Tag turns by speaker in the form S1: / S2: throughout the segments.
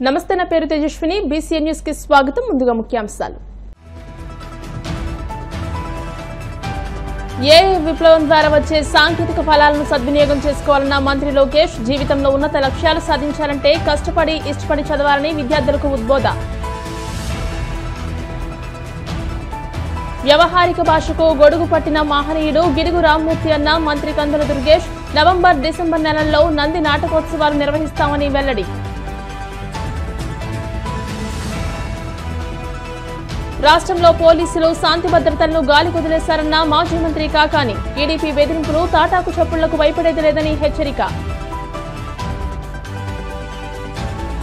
S1: నమస్తే, నా పేరు తేజస్విని. బీసీఎన్ న్యూస్ కి స్వాగతం. ముందుగా ముఖ్యాంశాలు. ఏఐ విప్లవం ద్వారా వచ్చే సాంకేతిక ఫలాలను సద్వినియోగం చేసుకోవాలన్న మంత్రి లోకేష్. జీవితంలో ఉన్నత లక్ష్యాలు సాధించాలంటే కష్టపడి ఇష్టపడి చదవాలని విద్యార్థులకు ఉద్బోధ. వ్యవహారిక భాషకు గొడుగు పట్టిన మహనీయుడు గిడుగు రామ్మూర్తి అన్న మంత్రి కందుల దుర్గేష్. నవంబర్, డిసెంబర్ నెలల్లో నంది నాటకోత్సవాలు నిర్వహిస్తామని వెల్లడి. రాష్ట్రంలో పోలీసులు శాంతి భద్రతలను గాలి కుదిలేశారన్న మాజీ మంత్రి కాకాని. టీడీపీ బెదిరింపులు, తాటాకు చప్పుళ్లకు భయపడేది లేదని హెచ్చరిక.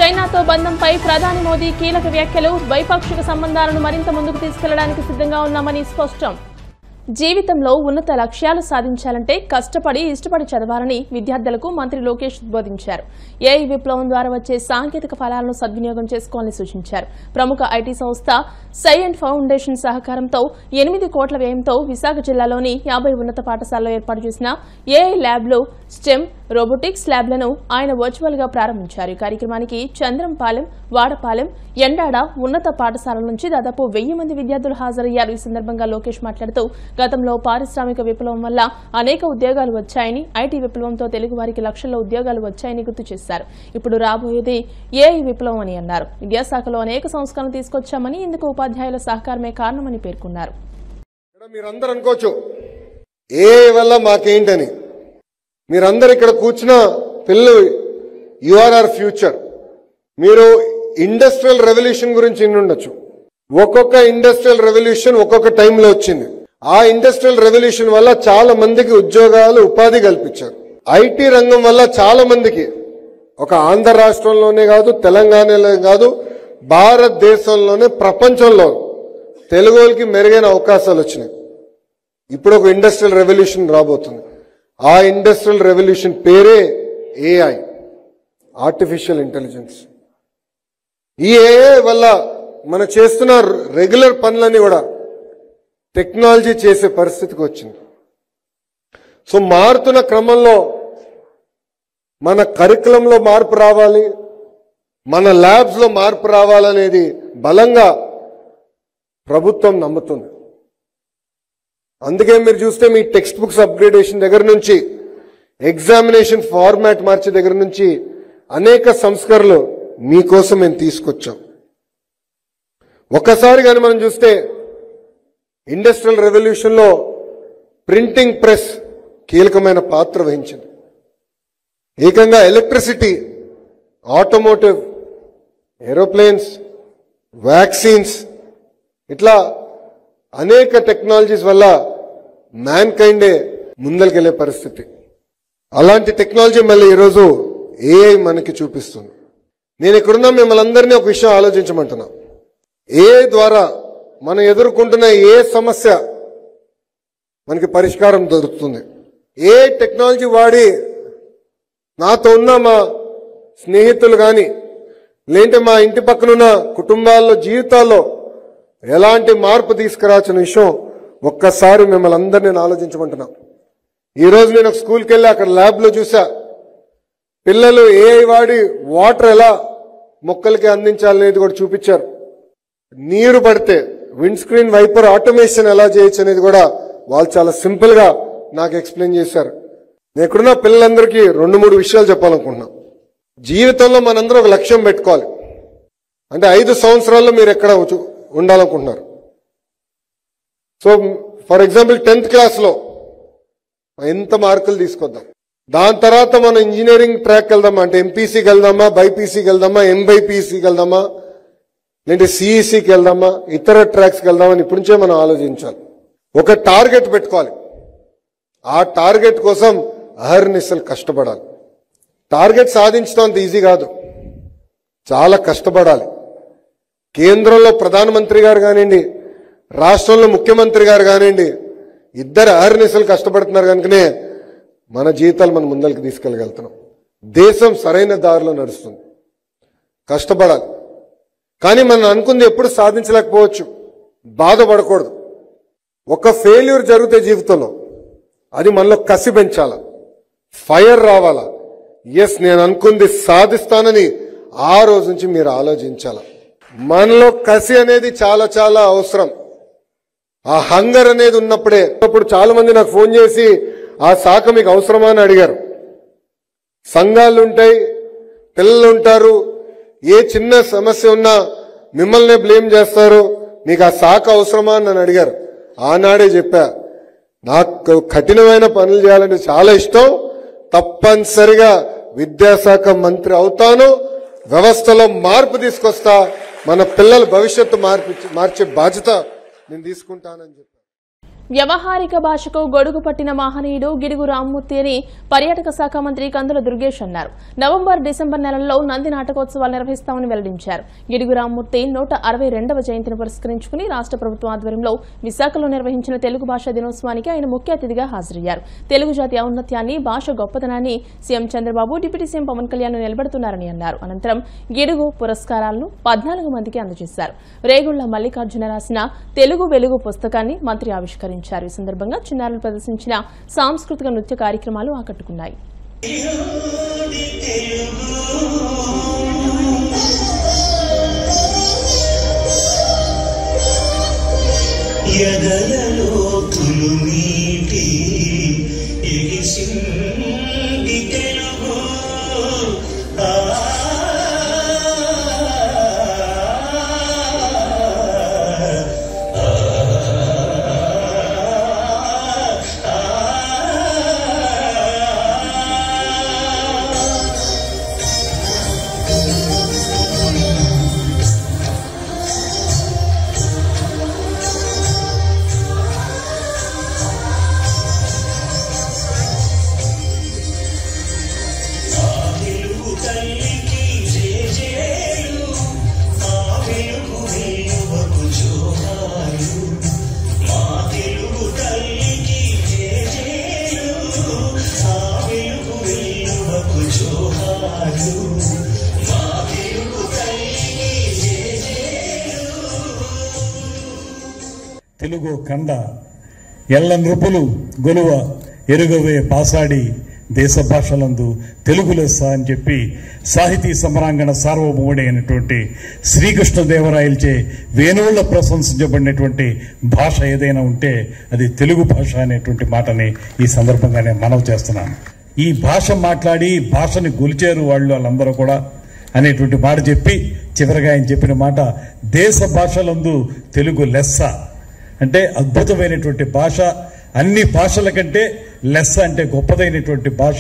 S1: చైనాతో బంధంపై ప్రధాని మోదీ కీలక వ్యాఖ్యలు. ద్వైపాక్షిక సంబంధాలను మరింత ముందుకు తీసుకెళ్లడానికి సిద్ధంగా ఉన్నామని స్పష్టం. జీవితంలో ఉన్నత లక్ష్యాలు సాధించాలంటే కష్టపడి ఇష్టపడి చదవాలని విద్యార్థులకు మంత్రి లోకేష్ ఉద్బోధించారు. ఏఐ విప్లవం ద్వారా వచ్చే సాంకేతిక ఫలాలను సద్వినియోగం చేసుకోవాలని సూచించారు. ప్రముఖ ఐటీ సంస్థ సైఎంట్ ఫౌండేషన్ సహకారంతో 8 కోట్ల వ్యయంతో విశాఖ జిల్లాలోని 50 ఉన్నత పాఠశాలలో ఏర్పాటు చేసిన ఏఐ ల్యాబ్లు, స్టెమ్, రోబోటిక్స్ ల్యాబ్లను ఆయన వర్చువల్ గా ప్రారంభించారు. ఈ కార్యక్రమానికి చంద్రంపాలెం, వాడపాలెం, ఎండాడ ఉన్నత పాఠశాలల నుంచి దాదాపు 1000 మంది విద్యార్థులు హాజరయ్యారు. ఈ సందర్భంగా లోకేష్ మాట్లాడుతూ గతంలో పారిశ్రామిక విప్లవం వల్ల అనేక ఉద్యోగాలు వచ్చాయని, ఐటీ విప్లవంతో తెలుగు వారికి లక్షల్లో ఉద్యోగాలు వచ్చాయని గుర్తు చేశారు. ఇప్పుడు రాబోయేది ఏఐ విప్లవం అని అన్నారు. విద్యాశాఖలో అనేక సంస్కరణలు తీసుకొచ్చామని, ఇందుకు ఉపాధ్యాయుల సహకారమే కారణమని పేర్కొన్నారు.
S2: మీరందరూ అనుకోవచ్చు ఏఐ వల్ల మాకేంటని. మీరందరూ ఇక్కడ కూర్చున్న పిల్లలు యుఆర్ ఫ్యూచర్. మీరు ఇండస్ట్రియల్ రెవల్యూషన్ గురించి వినుండొచ్చు. ఒక్కొక్క ఇండస్ట్రియల్ రెవల్యూషన్ ఒక్కొక్క టైంలో వచ్చింది. ఆ ఇండస్ట్రియల్ రెవల్యూషన్ వల్ల చాలా మందికి ఉద్యోగాలు, ఉపాధి కల్పించారు. ఐటీ రంగం వల్ల చాలా మందికి, ఒక ఆంధ్ర రాష్ట్రంలోనే కాదు, తెలంగాణలో కాదు, భారతదేశంలోనే ప్రపంచంలో తెలుగు వాళ్ళకి మెరుగైన అవకాశాలు వచ్చినాయి. ఇప్పుడు ఒక ఇండస్ట్రియల్ రెవల్యూషన్ రాబోతుంది. ఆ ఇండస్ట్రియల్ రెవల్యూషన్ పేరే ఏఐ, ఆర్టిఫిషియల్ ఇంటెలిజెన్స్. ఈ ఏఐ వల్ల మనం చేస్తున్న రెగ్యులర్ పనులన్నీ కూడా టెక్నాలజీ చేసే పరిస్థితికి వచ్చింది. సో మారుతున్న క్రమంలో మన కరికులంలో మార్పు రావాలి, మన ల్యాబ్స్ లో మార్పు రావాలనేది బలంగా ప్రభుత్వం నమ్ముతుంది. అందుకే మీరు చూస్తే మీ టెక్స్ట్ బుక్స్ అప్గ్రేడేషన్ దగ్గర నుంచి, ఎగ్జామినేషన్ ఫార్మాట్ మార్చే దగ్గర నుంచి అనేక సంస్కరణలు మీకోసం మేము తీసుకొచ్చాం. ఒకసారి కానీ మనం చూస్తే ఇండస్ట్రియల్ రెవల్యూషన్ లో ప్రింటింగ్ ప్రెస్ కీలకమైన పాత్ర వహించింది. ఏకంగా ఎలక్ట్రిసిటీ, ఆటోమోటివ్, ఏరోప్లేన్స్, వ్యాక్సిన్స్, ఇట్లా అనేక టెక్నాలజీస్ వల్ల మ్యాన్ కైండే ముందరికెళ్లే పరిస్థితి. అలాంటి టెక్నాలజీ మళ్ళీ ఈరోజు ఏఐ మనకి చూపిస్తుంది. నేను ఇక్కడున్నా మిమ్మల్ని అందరినీ ఒక విషయం ఆలోచించమంటున్నా. ఏఐ ద్వారా మనం ఎదుర్కొంటున్న ఏ సమస్య మనకి పరిష్కారం దొరుకుతుంది. ఏ టెక్నాలజీ వాడి నాతో ఉన్న మా స్నేహితులు కానీ, లేదంటే మా ఇంటి పక్కనున్న కుటుంబాల్లో జీవితాల్లో ఎలాంటి మార్పు తీసుకురాల్సిన విషయం ఒక్కసారి మిమ్మల్ని అందరినీ నేను ఆలోచించమంటున్నా. ఈరోజు నేను ఒక స్కూల్కి వెళ్ళి అక్కడ ల్యాబ్లో చూసా, పిల్లలు ఏఐ వాడి వాటర్ ఎలా మొక్కలకి అందించాలనేది కూడా చూపించారు. నీరు పడితే విండ్ స్క్రీన్ వైపర్ ఆటోమేషన్ ఎలా చేయొచ్చు అనేది కూడా వాళ్ళు చాలా సింపుల్ గా నాకు ఎక్స్ప్లెయిన్ చేశారు. నేను ఇక్కడున్న పిల్లలందరికీ 2-3 విషయాలు చెప్పాలనుకుంటున్నా. జీవితంలో మనందరూ ఒక లక్ష్యం పెట్టుకోవాలి. అంటే 5 సంవత్సరాల్లో మీరు ఎక్కడ ఉండాలనుకుంటున్నారు. సో ఫర్ ఎగ్జాంపుల్ 10th క్లాస్లో ఎంత మార్కులు తీసుకొద్దాం, దాని తర్వాత మనం ఇంజనీరింగ్ ట్రాక్ వెళ్దామా, అంటే ఎంపీసీకి వెళ్దామా, బైపీసీకి వెళ్దామా, ఎంబైపీసీకి వెళ్దామా, లేదంటే సిఈసీకి వెళ్దామా, ఇతర ట్రాక్స్కి వెళ్దామని ఇప్పటి నుంచే మనం ఆలోచించాలి. ఒక టార్గెట్ పెట్టుకోవాలి. ఆ టార్గెట్ కోసం అహర్నిశలు కష్టపడాలి. టార్గెట్ సాధించడం అంత ఈజీ కాదు, చాలా కష్టపడాలి. కేంద్రంలో ప్రధానమంత్రి గారు కానివ్వండి, రాష్ట్రంలో ముఖ్యమంత్రి గారు కానివ్వండి, ఇద్దరు అహర్నిశలు కష్టపడుతున్నారు కనుకనే మన జీవితాలు మనం ముందరికి తీసుకెళ్ళగలుగుతున్నాం. దేశం సరైన దారిలో నడుస్తుంది. కష్టపడాలి. కానీ మనం అనుకుంది ఎప్పుడు సాధించలేకపోవచ్చు, బాధపడకూడదు. ఒక ఫెయిల్యూర్ జరిగితే జీవితంలో అది మనలో కసి పెంచాల, ఫైర్ రావాలా. ఎస్, నేను అనుకుంది సాధిస్తానని ఆ రోజు నుంచి మీరు ఆలోచించాల. మనలో కసి అనేది చాలా చాలా అవసరం. ఆ హంగర్ అనేది ఉన్నప్పుడే. అప్పుడు చాలా మంది నాకు ఫోన్ చేసి ఆ శాఖ మీకు అవసరమా అని అడిగారు. సంఘాలు ఉంటాయి, పిల్లలు ఉంటారు, ఏ చిన్న సమస్య ఉన్నా మిమ్మల్నే బ్లేమ్ చేస్తారు, మీకు ఆ శాఖ అవసరమా అని నన్ను అడిగారు. ఆనాడే చెప్పా, నాకు కఠినమైన పనులు చేయాలంటే చాలా ఇష్టం, తప్పనిసరిగా విద్యాశాఖ మంత్రి అవుతాను, వ్యవస్థలో మార్పు తీసుకొస్తా, మన పిల్లల భవిష్యత్తు మార్చే బాధ్యత నేను తీసుకుంటానని చెప్పాను.
S1: వ్యవహారిక భాషకు గొడుగు పట్టిన మహనీయుడు గిడుగు రామ్మూర్తి అని పర్యాటక శాఖ మంత్రి కందుల దుర్గేష్ అన్నారు. నవంబర్, డిసెంబర్ నెలల్లో నంది నాటకోత్సవాలు నిర్వహిస్తామని వెల్లడించారు. గిడుగు రామ్మూర్తి 162వ జయంతిని పురస్కరించుకుని రాష్ట్ర ప్రభుత్వం ఆధ్వర్యంలో విశాఖలో నిర్వహించిన తెలుగు భాషా దినోత్సవానికి ఆయన ముఖ్య అతిథిగా హాజరయ్యారు. తెలుగు జాతి ఔన్నత్యాన్ని, భాష గొప్పతనాన్ని CM Chandrababu, deputy CM Pawan Kalyan నిలబెడుతున్నారని అన్నారు. అనంతరం గిడుగు పురస్కారాలను 14 మందికి అందజేశారు. రేగుళ్ల మల్లికార్జున రాసిన తెలుగు వెలుగు పుస్తకాన్ని మంత్రి ఆవిష్కరించారు. ఈ సందర్భంగా చిన్నారులు ప్రదర్శించిన సాంస్కృతిక నృత్య కార్యక్రమాలు ఆకట్టుకున్నాయి.
S3: తెలుగు కండ ఎల్ల నృపులు గొలువ ఎరుగవే పాసాడి దేశ భాషలందు తెలుగు లెస్స అని చెప్పి సాహితీ సమరాంగణ సార్వభౌముడైనటువంటి శ్రీకృష్ణదేవరాయలచే వేణువుల ప్రశంసించబడినటువంటి భాష ఏదైనా ఉంటే అది తెలుగు భాష అనేటువంటి మాటని ఈ సందర్భంగా నేను మనవి చేస్తున్నాను. ఈ భాష మాట్లాడి భాషని గొలిచారు వాళ్ళందరూ కూడా అనేటువంటి మాట చెప్పి చివరిగా ఆయన చెప్పిన మాట దేశ భాషలందు తెలుగు లెస్స అంటే అద్భుతమైనటువంటి భాష, అన్ని భాషల కంటే లెస్స అంటే గొప్పదైనటువంటి భాష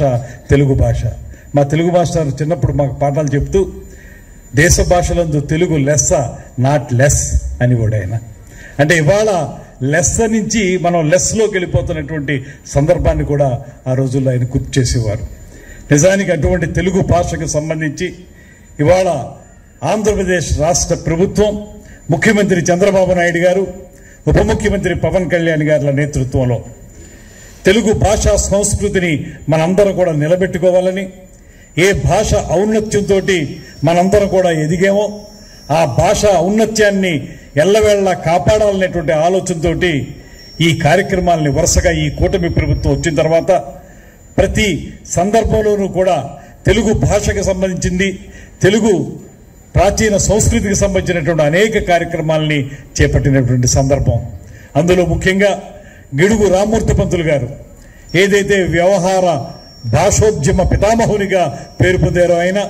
S3: తెలుగు భాష. మా తెలుగు మాస్టర్ చిన్నప్పుడు మాకు పాఠాలు చెప్తూ దేశ భాషలందు తెలుగు లెస్స నాట్ లెస్ అని కూడా ఆయన అంటే ఇవాళ లెస్స నుంచి మనం లెస్లోకి వెళ్ళిపోతున్నటువంటి సందర్భాన్ని కూడా ఆ రోజుల్లో ఆయన గుర్తు చేసేవారు. నిజానికి అటువంటి తెలుగు భాషకు సంబంధించి ఇవాళ ఆంధ్రప్రదేశ్ రాష్ట్ర ప్రభుత్వం, ముఖ్యమంత్రి చంద్రబాబు నాయుడు గారు, ఉప ముఖ్యమంత్రి పవన్ కళ్యాణ్ గారి నేతృత్వంలో తెలుగు భాషా సంస్కృతిని మనందరం కూడా నిలబెట్టుకోవాలని, ఏ భాష ఔన్నత్యంతో మనందరం కూడా ఎదిగామో ఆ భాష ఔన్నత్యాన్ని ఎల్లవేళలా కాపాడాలనేటువంటి ఆలోచనతో ఈ కార్యక్రమాలని వరుసగా ఈ కూటమి ప్రభుత్వం వచ్చిన తర్వాత ప్రతి సందర్భంలోనూ కూడా తెలుగు భాషకు సంబంధించింది, తెలుగు ప్రాచీన సంస్కృతికి సంబంధించినటువంటి అనేక కార్యక్రమాలని చేపట్టినటువంటి సందర్భం. అందులో ముఖ్యంగా గిడుగు రామ్మూర్తి పంతులు గారు ఏదైతే వ్యవహార భాషోద్యమ పితామహునిగా పేరు పొందారో ఆయన,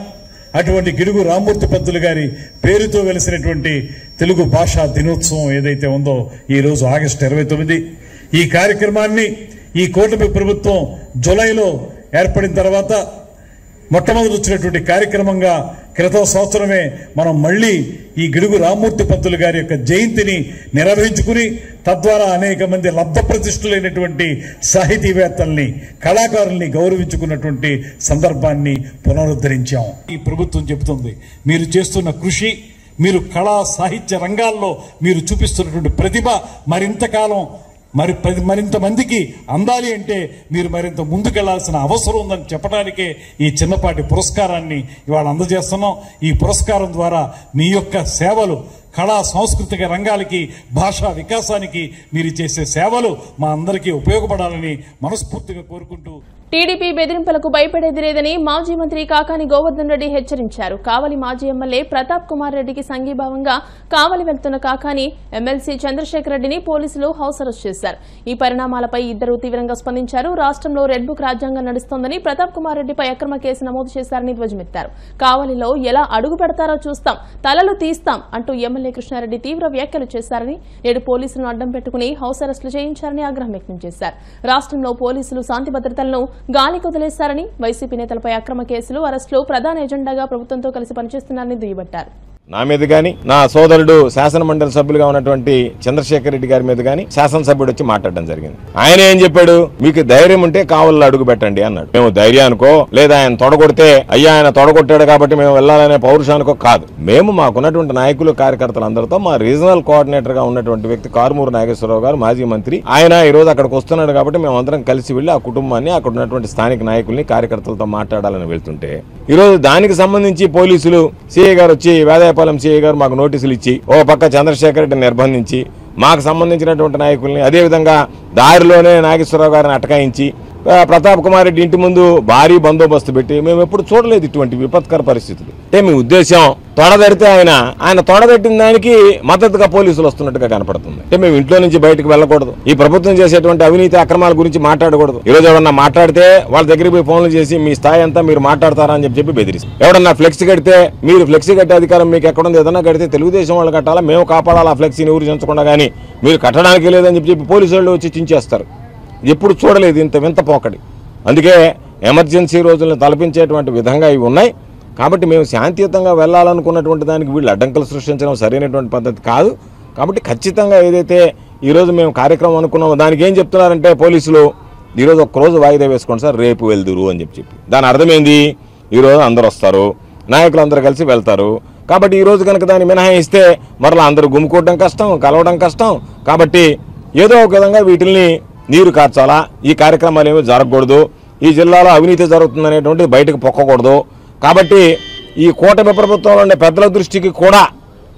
S3: అటువంటి గిడుగు రామ్మూర్తి పంతులు గారి పేరుతో వెలిసినటువంటి తెలుగు భాషా దినోత్సవం ఏదైతే ఉందో ఈ రోజు ఆగస్టు 29 ఈ కార్యక్రమాన్ని ఈ కూటమి ప్రభుత్వం జూలైలో ఏర్పడిన తర్వాత మొట్టమొదటి వచ్చినటువంటి కార్యక్రమంగా క్రితం సంవత్సరమే మనం మళ్లీ ఈ గిడుగు రామ్మూర్తి పంతులు గారి యొక్క జయంతిని నిర్వహించుకుని తద్వారా అనేక మంది లబ్ధ ప్రతిష్ఠులైనటువంటి సాహితీవేత్తల్ని, కళాకారుల్ని గౌరవించుకున్నటువంటి సందర్భాన్ని పునరుద్ధరించాం. ఈ ప్రభుత్వం చెబుతుంది మీరు చేస్తున్న కృషి, మీరు కళా సాహిత్య రంగాల్లో మీరు చూపిస్తున్నటువంటి ప్రతిభ మరింతకాలం మరింత మందికి అందాలి అంటే మీరు మరింత ముందుకెళ్లాల్సిన అవసరం ఉందని చెప్పడానికే ఈ చిన్నపాటి పురస్కారాన్ని ఇవాళ అందజేస్తున్నాం. ఈ పురస్కారం ద్వారా మీ యొక్క సేవలు కళా సాంస్కృతిక రంగాలకి భాషా వికాసానికి మీరు చేసే సేవలు మా అందరికీ ఉపయోగపడాలని మనస్ఫూర్తిగా కోరుకుంటూ
S1: టీడీపీ బెదిరింపులకు భయపడేది లేదని మాజీ మంత్రి కాకాని గోవర్ధన్ రెడ్డి హెచ్చరించారు. కావలి మాజీ ఎమ్మెల్యే ప్రతాప్ కుమార్ రెడ్డికి సంఘీభావంగా కావలి వెళ్తున్న కాకాని ఎమ్మెల్సీ చంద్రశేఖర్ రెడ్డిని పోలీసులు హౌస్ అరెస్ట్ చేశారు. ఈ పరిణామాలపై ఇద్దరు తీవ్రంగా స్పందించారు. రాష్ట్రంలో రెడ్ బుక్ రాజ్యాంగం నడుస్తోందని ప్రతాప్ కుమార్ రెడ్డిపై అక్రమ కేసు నమోదు చేశారని ధ్వజమెత్తారు. కావలిలో ఎలా అడుగు పెడతారో చూస్తాం, తలలు తీస్తాం అంటూ ఎమ్మెల్యే కృష్ణారెడ్డి తీవ్ర వ్యాఖ్యలు చేశారని, నేడు పోలీసులను అడ్డం పెట్టుకుని హౌస్ అరెస్టులు చేయించారని ఆగ్రహం వ్యక్తం చేశారు. రాష్ట్రంలో పోలీసులు శాంతి భద్రతలను గాలికి వదిలేశారని, వైసీపీ నేతలపై అక్రమ కేసులు, అరెస్టులు ప్రధాన ఎజెండాగా ప్రభుత్వంతో కలిసి పనిచేస్తున్నారని దుయ్యబట్టారు.
S4: నా మీద గాని, నా సోదరుడు శాసనమండలి సభ్యులుగా ఉన్నటువంటి చంద్రశేఖర్ రెడ్డి గారి మీద గాని శాసనసభ్యుడు వచ్చి మాట్లాడడం జరిగింది. ఆయన ఏం చెప్పాడు, మీకు ధైర్యం ఉంటే కావల్లో అడుగు పెట్టండి అన్నాడు. మేము ధైర్యానికో లేదా ఆయన తొడగొడితే అయ్యా ఆయన తొడగొట్టాడు కాబట్టి మేము వెళ్లాలనే పౌరుషానికో కాదు. మేము మాకున్నటువంటి నాయకులు కార్యకర్తలందరితో మా రీజనల్ కోఆర్డినేటర్ గా ఉన్నటువంటి వ్యక్తి కారుమూరు నాగేశ్వరరావు గారు మాజీ మంత్రి, ఆయన ఈ రోజు అక్కడికి వస్తున్నాడు కాబట్టి మేము అందరం కలిసి వెళ్లి ఆ కుటుంబాన్ని, అక్కడ ఉన్నటువంటి స్థానిక నాయకుల్ని కార్యకర్తలతో మాట్లాడాలని వెళ్తుంటే ఈ రోజు దానికి సంబంధించి పోలీసులు సిఐ గారు వచ్చి వేదాయపాలెం సిఐ గారు మాకు నోటీసులు ఇచ్చి ఓ పక్క చంద్రశేఖర్ రెడ్డిని నిర్బంధించి మాకు సంబంధించినటువంటి నాయకుల్ని, అదేవిధంగా దారిలోనే నాగేశ్వరరావు గారిని అటకాయించి ప్రతాప్ కుమార్ రెడ్డి ఇంటి ముందు భారీ బందోబస్తు పెట్టి మేము ఎప్పుడు చూడలేదు ఇటువంటి విపత్కర పరిస్థితులు. అంటే మీ ఉద్దేశం తొడదడితే ఆయన తొడదట్టిన దానికి మద్దతుగా పోలీసులు వస్తున్నట్టుగా కనపడుతుంది. అంటే మేము ఇంట్లో నుంచి బయటకు వెళ్ళకూడదు, ఈ ప్రభుత్వం చేసేటువంటి అవినీతి అక్రమాల గురించి మాట్లాడకూడదు. ఈ రోజు ఎవరన్నా మాట్లాడితే వాళ్ళ దగ్గరికి పోయి ఫోన్లు చేసి మీ స్థాయి అంతా మీరు మాట్లాడతారా అని చెప్పి బెదిరిస్తారు. ఎవడన్నా ఫ్లెక్సీ కడితే మీరు ఫ్లెక్సీ కట్టే అధికారం మీకు ఎక్కడుంది, ఏదన్నా కడితే తెలుగుదేశం వాళ్ళు కట్టాలా, మేము కాపాడాలా ఆ ఫ్లెక్సీని ఊరు చెంచకుండా, కానీ మీరు కట్టడానికి లేదని చెప్పి పోలీసు వాళ్ళు వచ్చి చించేస్తారు. ఎప్పుడు చూడలేదు ఇంత వింత పోకడి. అందుకే ఎమర్జెన్సీ రోజులను తలపించేటువంటి విధంగా ఇవి ఉన్నాయి. కాబట్టి మేము శాంతియుతంగా వెళ్లాలనుకున్నటువంటి దానికి వీళ్ళు అడ్డంకులు సృష్టించడం సరైనటువంటి పద్ధతి కాదు. కాబట్టి ఖచ్చితంగా ఏదైతే ఈరోజు మేము కార్యక్రమం అనుకున్నామో దానికి ఏం చెప్తున్నారంటే పోలీసులు, ఈరోజు ఒక్కరోజు వాయిదా వేసుకోండి సార్, రేపు వెళ్దురు అని చెప్పి. దాని అర్థమైంది, ఈరోజు అందరు వస్తారు, నాయకులు అందరూ కలిసి వెళ్తారు. కాబట్టి ఈరోజు కనుక దాన్ని మినహాయిస్తే మరలా అందరూ గుమ్ముకోవడం కష్టం, కలవడం కష్టం. కాబట్టి ఏదో ఒక విధంగా వీటిల్ని నీరు కార్చాలా, ఈ కార్యక్రమాలు ఏమీ జరగకూడదు, ఈ జిల్లాలో అవినీతి జరుగుతుందనేటువంటి బయటకు పొక్కకూడదు. కాబట్టి ఈ కూటమి ప్రభుత్వంలో ఉండే పెద్దల దృష్టికి కూడా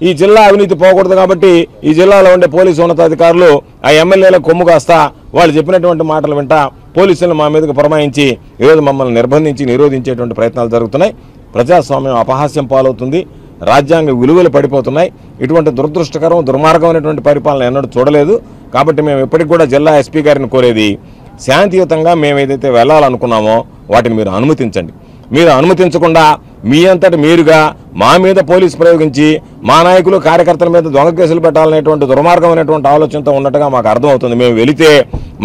S4: ఈ జిల్లా అవినీతి పోకూడదు. కాబట్టి ఈ జిల్లాలో ఉండే పోలీసు ఉన్నతాధికారులు ఆ ఎమ్మెల్యేలకు కొమ్ము కాస్తా వాళ్ళు చెప్పినటువంటి మాటలు వింటా పోలీసులను మా మీదకు పురమాయించి ఈరోజు మమ్మల్ని నిర్బంధించి నిరోధించేటువంటి ప్రయత్నాలు జరుగుతున్నాయి. ప్రజాస్వామ్యం అపహాస్యం పాలవుతుంది, రాజ్యాంగ విలువలు పడిపోతున్నాయి. ఇటువంటి దురదృష్టకరం దుర్మార్గమైనటువంటి పరిపాలన ఎన్నడూ చూడలేదు. కాబట్టి మేము ఇప్పటికి కూడా జిల్లా ఎస్పీ గారిని కోరేది, శాంతియుతంగా మేము ఏదైతే వెళ్లాలనుకున్నామో వాటిని మీరు అనుమతించండి. మీరు అనుమతించకుండా మీ అంతటి మీరుగా మా మీద పోలీసు ప్రయోగించి మా నాయకులు కార్యకర్తల మీద దొంగ కేసులు పెట్టాలనేటువంటి దుర్మార్గమైనటువంటి ఆలోచనతో ఉన్నట్టుగా మాకు అర్థమవుతుంది. మేము వెళితే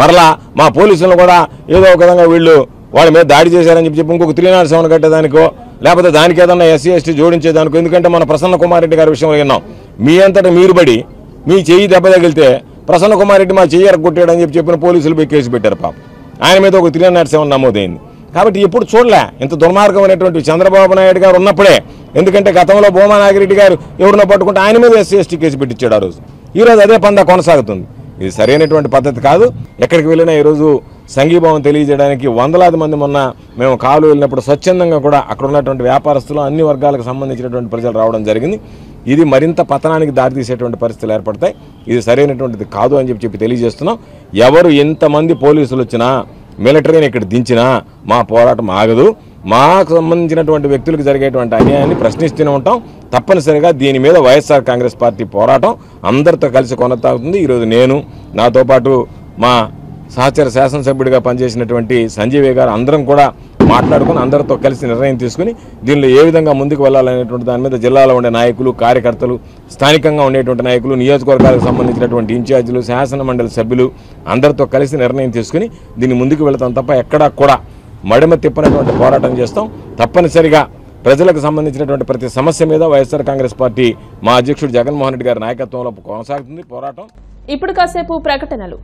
S4: మరలా మా పోలీసులను కూడా ఏదో ఒక విధంగా వీళ్ళు వాళ్ళ మీద దాడి చేశారని చెప్పి ఇంకొక 307 కట్టేదానికో లేకపోతే దానికి ఏదన్నా ఎస్సీ ఎస్టీ జోడించేదానికో. ఎందుకంటే మన ప్రసన్న కుమార్ రెడ్డి గారి విషయంలో విన్నాం, మీ అంతటా మీరు పడి మీ చెయ్యి దెబ్బ తగిలితే ప్రసన్న కుమార్ రెడ్డి మా చెయ్యి కొట్టాడని చెప్పిన పోలీసులు పోయి కేసు పెట్టారు. పాపం ఆయన మీద ఒక 307 నమోదైంది. కాబట్టి ఎప్పుడు చూడలే ఇంత దుర్మార్గమైనటువంటి చంద్రబాబు నాయుడు గారు ఉన్నప్పుడే. ఎందుకంటే గతంలో భూమా నాగిరెడ్డి గారు ఎవరినో పట్టుకుంటే ఆయన మీద ఎస్సీ ఎస్టీ కేసు పెట్టించాడు ఆ రోజు. ఈరోజు అదే పందా కొనసాగుతుంది. ఇది సరైనటువంటి పద్ధతి కాదు. ఎక్కడికి వెళ్ళినా ఈరోజు సంఘీభావం తెలియజేయడానికి వందలాది మంది మొన్న మేము కాలు వెళ్ళినప్పుడు స్వచ్ఛందంగా కూడా అక్కడ ఉన్నటువంటి వ్యాపారస్తులు అన్ని వర్గాలకు సంబంధించినటువంటి ప్రజలు రావడం జరిగింది. ఇది మరింత పతనానికి దారితీసేటువంటి పరిస్థితులు ఏర్పడతాయి. ఇది సరైనటువంటిది కాదు అని చెప్పి తెలియజేస్తున్నాం. ఎవరు ఎంతమంది పోలీసులు వచ్చినా మిలిటరీని ఇక్కడ దించినా మా పోరాటం ఆగదు. మాకు సంబంధించినటువంటి వ్యక్తులకు జరిగేటువంటి అన్యాయాన్ని ప్రశ్నిస్తూనే ఉంటాం. తప్పనిసరిగా దీని మీద వైఎస్ఆర్ కాంగ్రెస్ పార్టీ పోరాటం అందరితో కలిసి కొనసాగుతుంది. ఈరోజు నేను, నాతో పాటు మా సహచర శాసనసభ్యుడిగా పనిచేసినటువంటి సంజీవే గారు అందరం కూడా మాట్లాడుకుని అందరితో కలిసి నిర్ణయం తీసుకుని దీనిలో ఏ విధంగా ముందుకు వెళ్ళాలనేటువంటి దాని మీద జిల్లాలో ఉండే నాయకులు, కార్యకర్తలు, స్థానికంగా ఉండేటువంటి నాయకులు, నియోజకవర్గాలకు సంబంధించినటువంటి ఇన్ఛార్జీలు, శాసన మండలి సభ్యులు అందరితో కలిసి నిర్ణయం తీసుకుని దీన్ని ముందుకు వెళతాం తప్ప ఎక్కడా కూడా మడిమ తిప్పనటువంటి పోరాటం చేస్తాం. తప్పనిసరిగా ప్రజలకు సంబంధించినటువంటి ప్రతి సమస్య మీద వైఎస్ఆర్ కాంగ్రెస్ పార్టీ మా అధ్యక్షుడు జగన్మోహన్ రెడ్డి గారి నాయకత్వంలో కొనసాగుతుంది పోరాటం.
S1: ఇప్పుడు కాసేపు ప్రకటనలు.